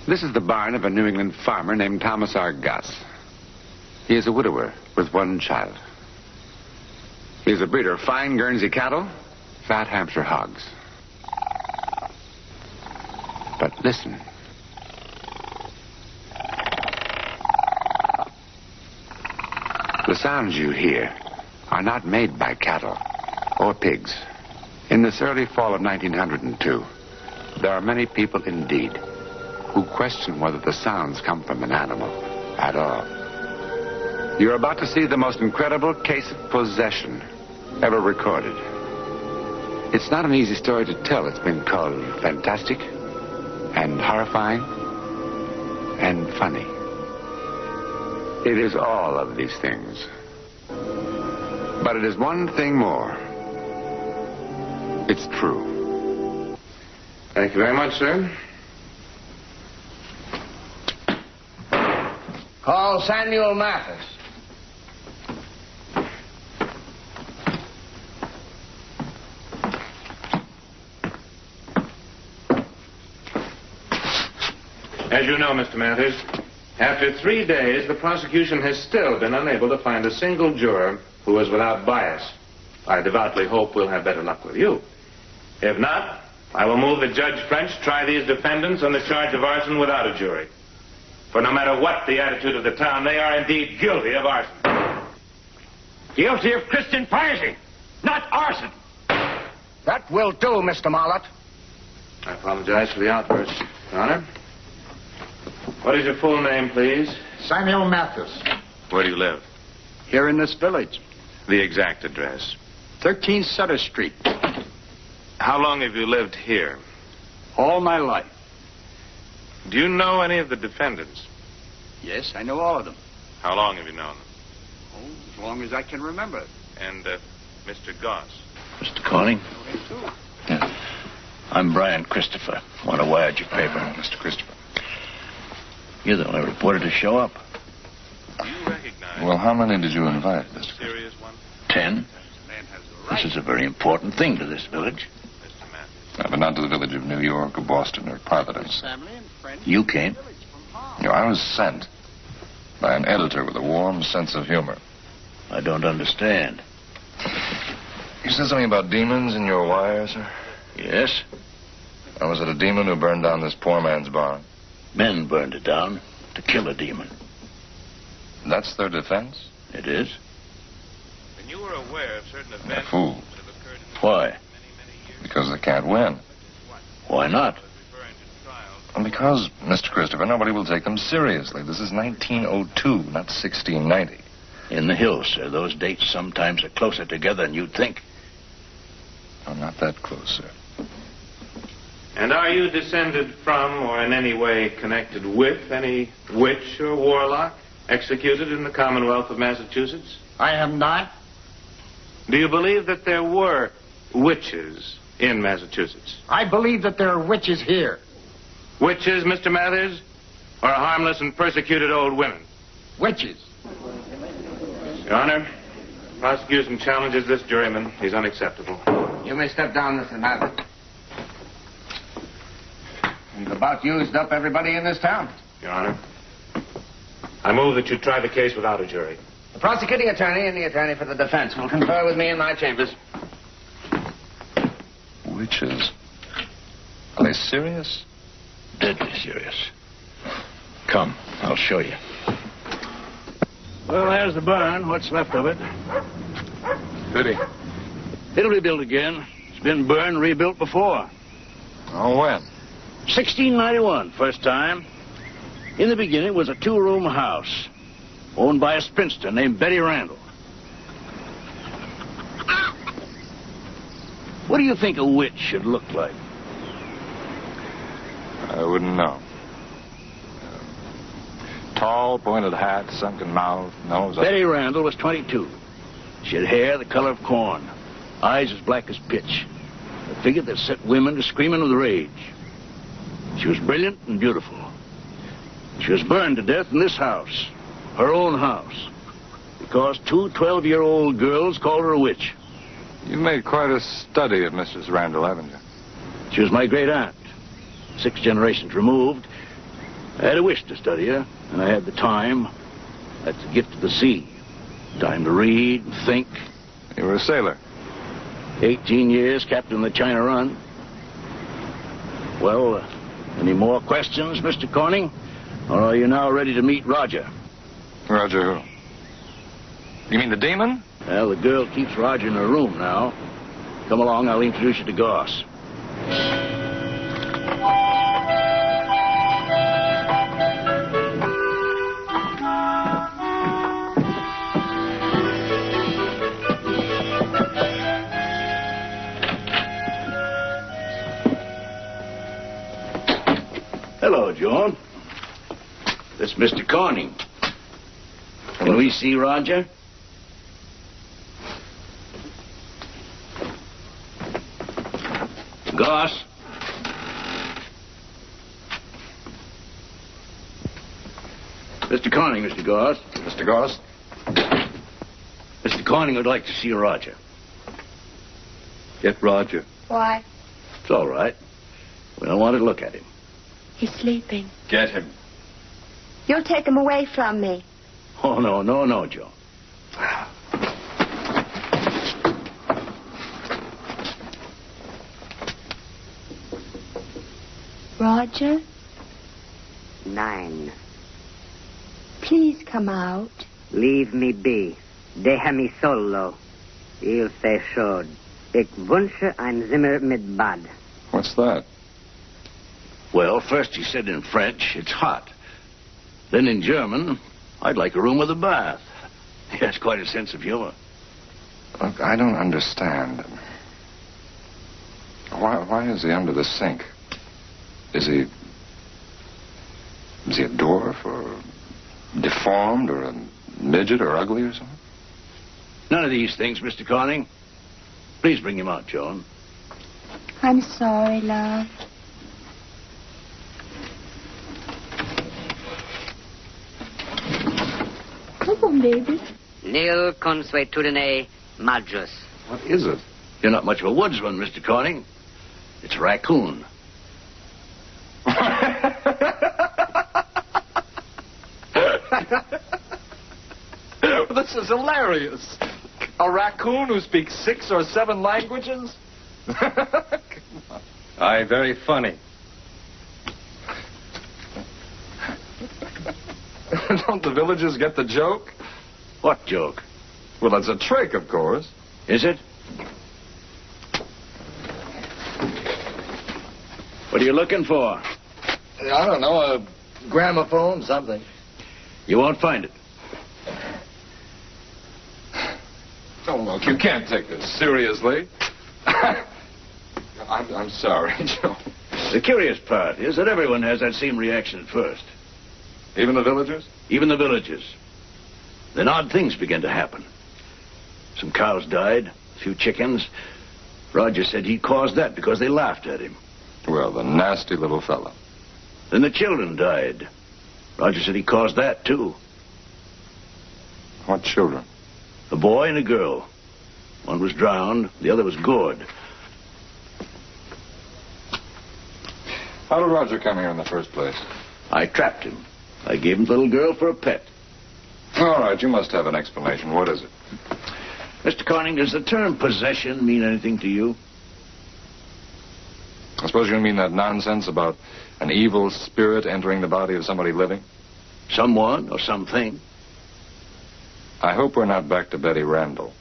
This is the barn of a New England farmer named Thomas R. Guss. He is a widower with one child. He is a breeder of fine Guernsey cattle, fat Hampshire hogs. But listen. The sounds you hear are not made by cattle or pigs. In this early fall of 1902, there are many people indeed who question whether the sounds come from an animal at all. You're about to see the most incredible case of possession ever recorded. It's not an easy story to tell. It's been called fantastic and horrifying and funny. It is all of these things. But it is one thing more. It's true. Thank you very much, sir. Call Samuel Mathis. As you know, Mr. Mathers, after 3 days, the prosecution has still been unable to find a single juror who was without bias. I devoutly hope we'll have better luck with you. If not, I will move that Judge French try these defendants on the charge of arson without a jury. For no matter what the attitude of the town, they are indeed guilty of arson. Guilty of Christian piety, not arson. That will do, Mr. Mollett. I apologize for the outburst, Your Honor. What is your full name, please? Samuel Mathis. Where do you live? Here in this village. The exact address. 13 Sutter Street. How long have you lived here? All my life. Do you know any of the defendants? Yes, I know all of them. How long have you known them? Oh, as long as I can remember. And, Mr. Goss? Mr. Corning? Yeah. I'm Brian Christopher. Want to wire your paper. Mr. Christopher. You're the only reporter to show up. Do you recognize... Well, how many did you invite, Mr. Christopher? Serious one? 10. This is a very important thing to this village. Mr. Matthews. No, but not to the village of New York or Boston or Providence. You came? You know, I was sent by an editor with a warm sense of humor. I don't understand. You said something about demons in your wire, sir? Yes? Or was it a demon who burned down this poor man's barn? Men burned it down to kill a demon. That's their defense? It is. And you were aware of certain events Fools. that have occurred in the Why? many years. Because they can't win. Why not? Referring to trials. And because, Mr. Christopher, nobody will take them seriously. This is 1902, not 1690. In the hills, sir. Those dates sometimes are closer together than you'd think. I'm not that close, sir. And are you descended from or in any way connected with any witch or warlock executed in the Commonwealth of Massachusetts? I am not. Do you believe that there were witches in Massachusetts? I believe that there are witches here. Witches, Mr. Mathers? Or harmless and persecuted old women? Witches. Your Honor, prosecution challenges this juryman. He's unacceptable. You may step down, Mr. Mathis. We've about used up everybody in this town. Your Honor, I move that you try the case without a jury. The prosecuting attorney and the attorney for the defense will confer with me in my chambers. Witches. Are they serious? Deadly serious. Come, I'll show you. Well, there's the barn. What's left of it? Goody. It'll be built again. It's been burned, rebuilt before. Oh, when? 1691, first time. In the beginning, it was a 2-room house owned by a spinster named Betty Randall. What do you think a witch should look like? I wouldn't know. Tall, pointed hat, sunken mouth, nose... Betty Randall was 22. She had hair the color of corn, eyes as black as pitch, a figure that set women to screaming with rage. She was brilliant and beautiful. She was burned to death in this house, her own house, because 2 12-year-old girls called her a witch. You've made quite a study of Mrs. Randall, haven't you? She was my great aunt, 6 generations removed, I had a wish to study her, and I had the time. That's the gift of the sea. Time to read and think. You were a sailor. 18 years, captain of the China Run. Well, any more questions, Mr. Corning? Or are you now ready to meet Roger? Roger who? You mean the demon? Well, the girl keeps Roger in her room now. Come along, I'll introduce you to Goss. Hello, John. This is Mr. Corning. Can we see Roger? Goss. Mr. Corning, Mr. Goss. Mr. Goss? Mr. Corning would like to see Roger. Get Roger. Why? It's all right. We don't want to look at him. He's sleeping. Get him. You'll take him away from me. Oh, no, Joe. Roger, 9. please come out. Leave me be. Deja mi solo. Il se schod. Ich wünsche ein Zimmer mit Bad. What's that? Well, first he said in French, it's hot. Then in German, I'd like a room with a bath. He has quite a sense of humor. Look, I don't understand. Why is he under the sink? Is he a dwarf or deformed or a midget or ugly or something? None of these things, Mr. Corning. Please bring him out, Joan. I'm sorry, love. Come on, baby. Nil consuetudine majus. What is it? You're not much of a woodsman, Mr. Corning. It's a raccoon. This is hilarious. A raccoon who speaks 6 or 7 languages? Come on. Aye, very funny. Don't the villagers get the joke? What joke? Well, it's a trick, of course. Is it? What are you looking for? I don't know, a gramophone, something. You won't find it. Oh, look, you can't take this seriously. I'm sorry, Joe. The curious part is that everyone has that same reaction at first. Even the villagers? Even the villagers. Then odd things began to happen. Some cows died, a few chickens. Roger said he caused that because they laughed at him. Well, the nasty little fellow. Then the children died. Roger said he caused that, too. What children? A boy and a girl. One was drowned, the other was gored. How did Roger come here in the first place? I trapped him. I gave him the little girl for a pet. All right, you must have an explanation. What is it? Mr. Corning, does the term possession mean anything to you? I suppose you mean that nonsense about an evil spirit entering the body of somebody living? Someone or something. I hope we're not back to Betty Randall.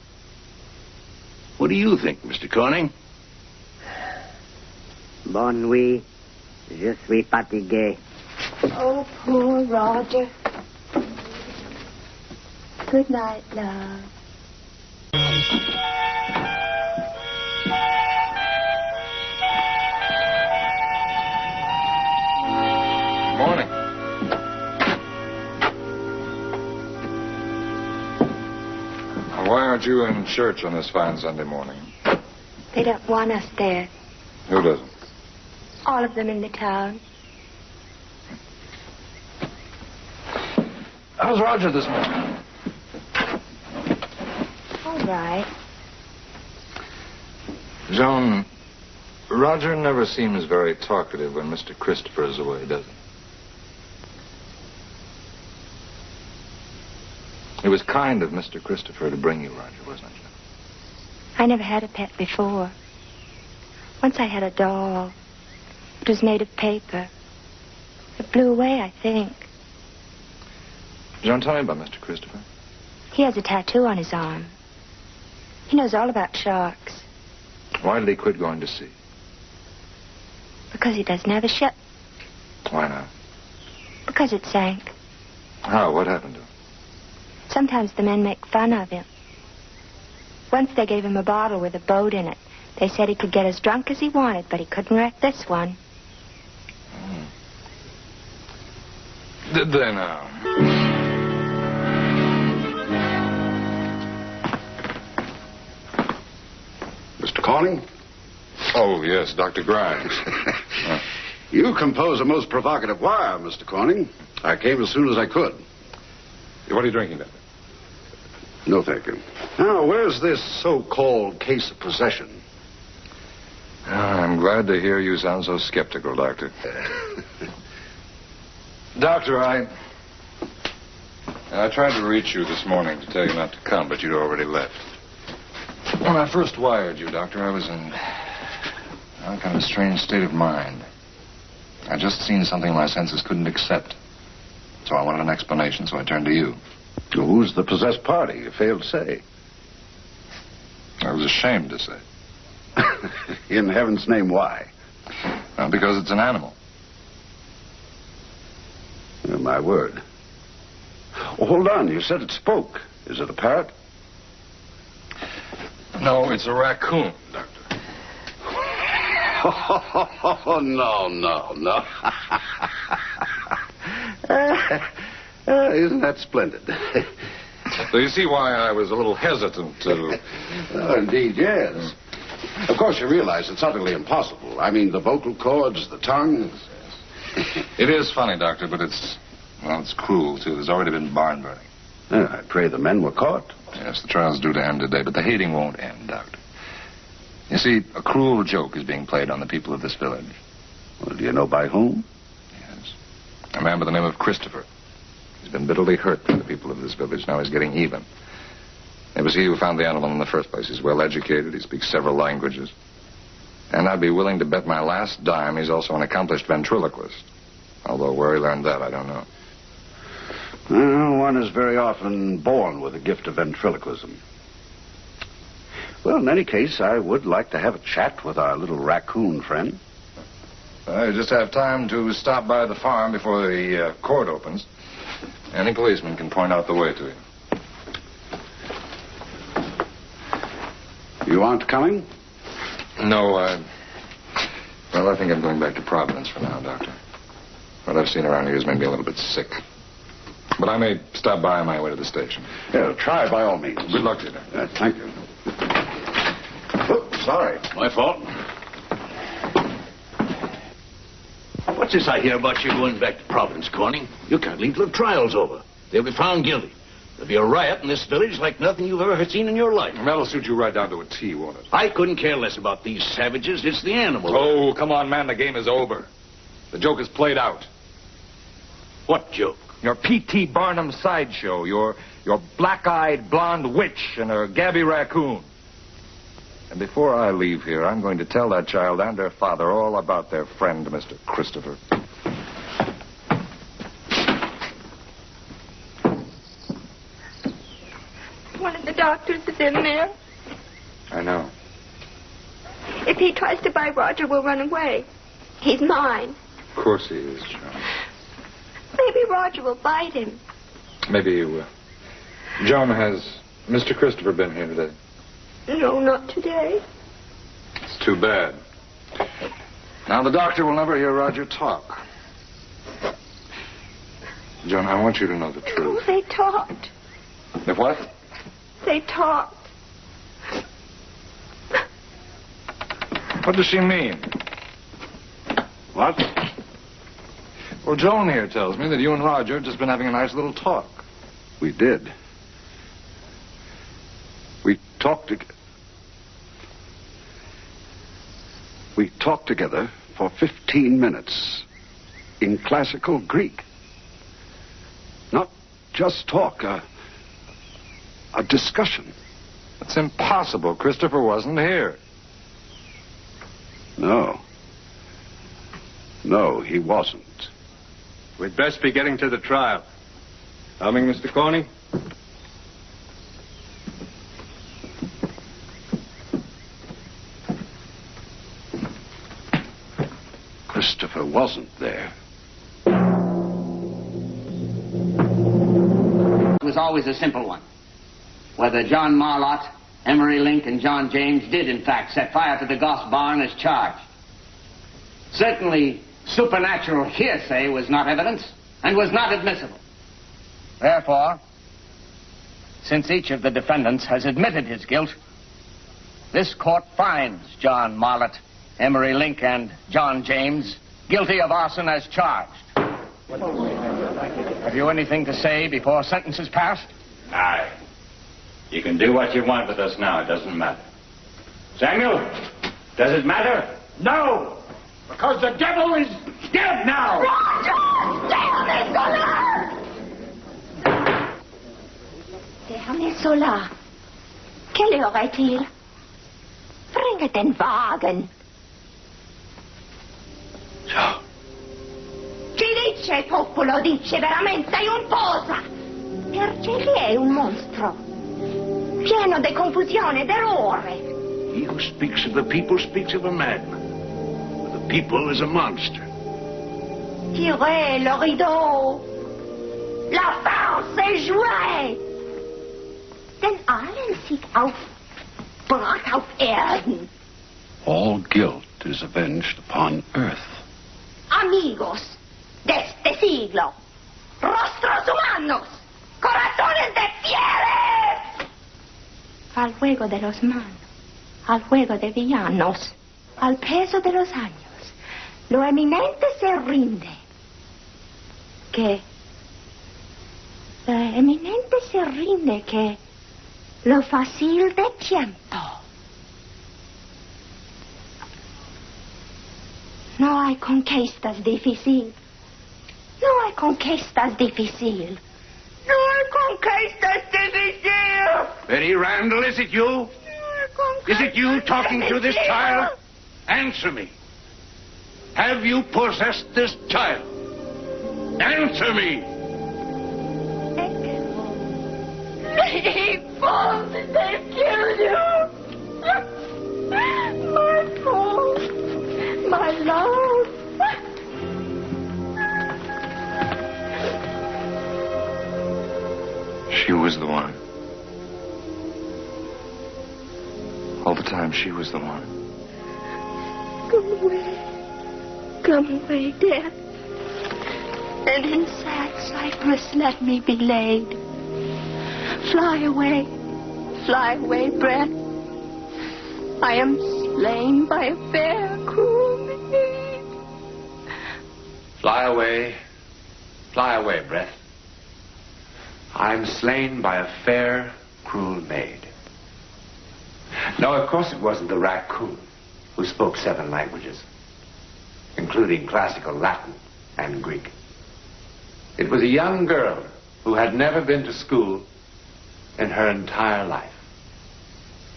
What do you think, Mr. Corning? Bon nuit. Je suis fatigué. Oh, poor Roger. Good night, love. Morning. Why aren't you in church on this fine Sunday morning? They don't want us there. Who doesn't? All of them in the town. How's Roger this morning? All right. It was kind of Mr. Christopher to bring you, Roger, wasn't it? I never had a pet before. Once I had a doll. It was made of paper. It blew away, I think. John, tell me about Mr. Christopher. He has a tattoo on his arm. He knows all about sharks. Why did he quit going to sea? Because he doesn't have a ship. Why not? Because it sank. How? What happened to him? Sometimes the men make fun of him. Once they gave him a bottle with a boat in it. They said he could get as drunk as he wanted, but he couldn't wreck this one. Did they now? Mr. Corning? Oh, yes, Dr. Grimes. You compose a most provocative wire, Mr. Corning. I came as soon as I could. What are you drinking, Doctor? No, thank you. Now, where's this so-called case of possession? I'm glad to hear you sound so skeptical, Doctor. Doctor, I tried to reach you this morning to tell you not to come, but you'd already left. When I first wired you, Doctor, I was in kind of a strange state of mind. I'd just seen something my senses couldn't accept. So I wanted an explanation, so I turned to you. Well, who's the possessed party? You failed to say. I was ashamed to say. In heaven's name, why? Well, because it's an animal. Oh, my word. Oh, hold on. You said it spoke. Is it a parrot? No, it's a raccoon, Doctor. Oh, no. Isn't that splendid? So you see why I was a little hesitant to... Oh, indeed, yes. Of course, you realize it's utterly impossible. I mean, the vocal cords, the tongue. It is funny, Doctor, but it's cruel, too. There's already been barn burning. I pray the men were caught. Yes, the trial's due to end today, but the hating won't end, Doctor. You see, a cruel joke is being played on the people of this village. Well, do you know by whom? Yes. A man by the name of Christopher. He's been bitterly hurt by the people of this village. Now he's getting even. It was he who found the animal in the first place. He's well educated. He speaks several languages. And I'd be willing to bet my last dime he's also an accomplished ventriloquist. Although where he learned that, I don't know. Well, one is very often born with a gift of ventriloquism. Well, in any case, I would like to have a chat with our little raccoon friend. I just have time to stop by the farm before the court opens. Any policeman can point out the way to you. You aren't coming? No, well, I think I'm going back to Providence for now, Doctor. What I've seen around here has made me a little bit sick. But I may stop by on my way to the station. Yeah, try by all means. Good luck to you, Doctor. Thank you. Oops, sorry. My fault. What's this I hear about you going back to Providence, Corning? You can't leave till the trial's over. They'll be found guilty. There'll be a riot in this village like nothing you've ever seen in your life. That'll suit you right down to a T, won't it? I couldn't care less about these savages. It's the animal. Oh, come on, man. The game is over. The joke is played out. What joke? Your P.T. Barnum sideshow. Your black-eyed blonde witch and her Gabby raccoon. And before I leave here, I'm going to tell that child and her father all about their friend, Mr. Christopher. One of the doctors is in there. I know. If he tries to buy Roger, we'll run away. He's mine. Of course he is, Joan. Maybe Roger will bite him. Maybe he will. Joan, has Mr. Christopher been here today? No, not today. It's too bad. Now, the doctor will never hear Roger talk. Joan, I want you to know the truth. Oh, they talked. If what? They talked. What does she mean? What? Well, Joan here tells me that you and Roger have just been having a nice little talk. We did. We talked together for 15 minutes in classical Greek. Not just talk, a a discussion. It's impossible. Christopher wasn't here. No. No, he wasn't. We'd best be getting to the trial. Coming, Mr. Corney? Christopher wasn't there. It was always a simple one. Whether John Marlott, Emery Link, and John James did, in fact, set fire to the Goss barn as charged. Certainly, supernatural hearsay was not evidence and was not admissible. Therefore, since each of the defendants has admitted his guilt, this court finds John Marlott, Emery Link, and John James guilty of arson as charged. Have you anything to say before sentence is passed? Aye. You can do what you want with us now. It doesn't matter. Samuel, does it matter? No! Because the devil is dead now! Déjame sola. Quelle heure est-il? Bringe den Wagen. So. Ci dice, popolo, dice veramente un posa. Perché lì è un mostro. Pieno di confusione e d'errore. He who speaks of the people speaks of a madman. The people is a monster. Tirez le rideau. La farce est jouée. Denn allen sieht auf Brach auf Erden. All guilt is avenged upon earth. Amigos de este siglo. Rostros humanos. Corazones de fieres. Al juego de los manos. Al juego de villanos. Al peso de los años. Lo eminente se rinde. Que lo eminente se rinde que lo fácil de tiempo. No hay conquistas difíciles. No hay conquistas difíciles. No hay conquistas difíciles. Betty Randall, is it you? Is it you talking to this child? Answer me. Have you possessed this child? Answer me. Fault, they killed you. My fault. My love. She was the one. All the time, she was the one. Come away. Come away, dear. And in sad cypress let me be laid. Fly away. Fly away, breath. I am slain by a fair, cruel maid. Fly away, breath. I'm slain by a fair, cruel maid. No, of course it wasn't the raccoon who spoke 7 languages, including classical Latin and Greek. It was a young girl who had never been to school in her entire life.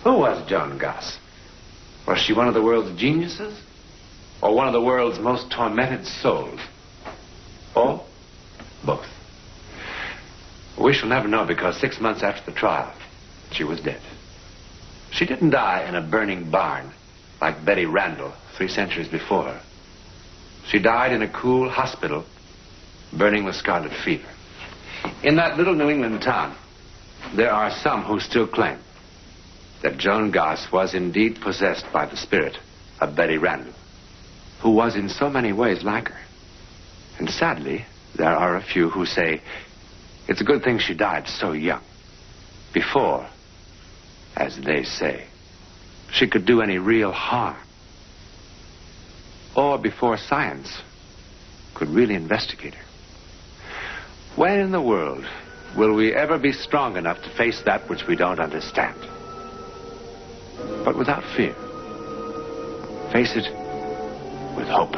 Who was Joan Goss? Was she one of the world's geniuses? Or one of the world's most tormented souls? Or both? We shall never know, because 6 months after the trial, she was dead. She didn't die in a burning barn like Betty Randall 3 centuries before her. She died in a cool hospital burning with scarlet fever. In that little New England town, there are some who still claim that Joan Goss was indeed possessed by the spirit of Betty Randall, who was in so many ways like her. And sadly, there are a few who say it's a good thing she died so young, before, as they say, she could do any real harm, or before science could really investigate her. When in the world will we ever be strong enough to face that which we don't understand? But without fear. Face it with hope.